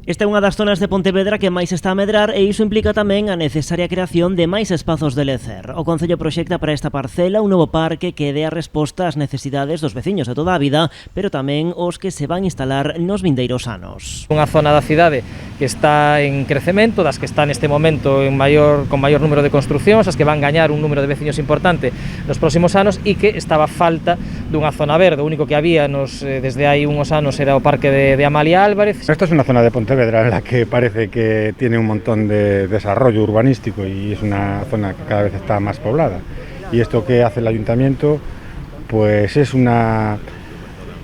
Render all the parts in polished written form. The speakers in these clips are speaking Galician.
Esta é unha das zonas de Pontevedra que máis está a medrar e iso implica tamén a necesaria creación de máis espazos de lecer. O Concello proxecta para esta parcela un novo parque que dé a resposta ás necesidades dos veciños de toda a vida, pero tamén os que se van instalar nos vindeiros anos. Unha zona da cidade que está en crecemento, das que está neste momento con maior número de construcións, as que van gañar un número de veciños importante nos próximos anos e que estaba falta dunha zona verde. O único que había desde hai unhos anos era o parque de Amalia Álvarez. Esta es una zona de Pontevedra en la que parece que tiene un montón de desarrollo urbanístico y es una zona que cada vez está más poblada. Y esto que hace el ayuntamiento, pues es una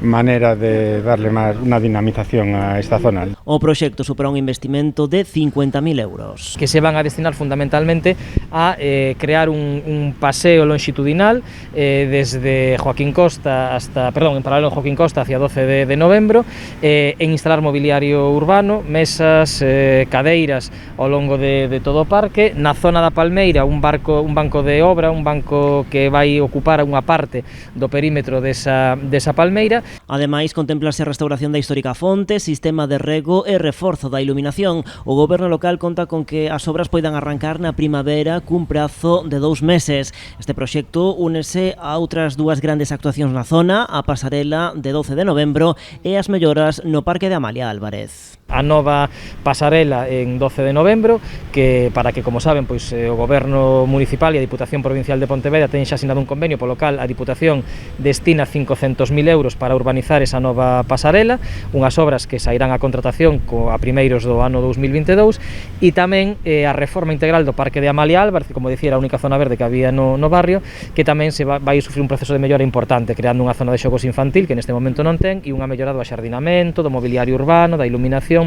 manera de darle más una dinamización a esta zona. O proxecto supera un investimento de 50.000 euros. Que se van a destinar fundamentalmente a crear un paseo longitudinal desde Joaquín Costa en paralelo a Joaquín Costa hacia 12 de novembro, en instalar mobiliario urbano, mesas, cadeiras ao longo de todo o parque. Na zona da Palmeira un banco de obra, un banco que vai ocupar unha parte do perímetro desa palmeira. Ademais, contémplase a restauración da histórica fonte, sistema de rego e reforzo da iluminación. O goberno local conta con que as obras poidan arrancar na primavera cun prazo de 2 meses. Este proxecto únese a outras dúas grandes actuacións na zona, a pasarela de 12 de novembro e as melloras no parque de Amalia Álvarez. A nova pasarela en 12 de novembro, que para que, como saben, pois o Goberno Municipal e a Diputación Provincial de Pontevedra teñen xa asinado un convenio polo cal a Diputación destina 500.000 euros para urbanizar esa nova pasarela, unhas obras que sairán a contratación a primeiros do ano 2022, e tamén a reforma integral do Parque de Amalia Álvarez, que, como dicía, era a única zona verde que había no barrio, que tamén vai sufrir un proceso de mellora importante, creando unha zona de xogos infantil que neste momento non ten, e unha mellora do axardinamento, do mobiliario urbano, da iluminación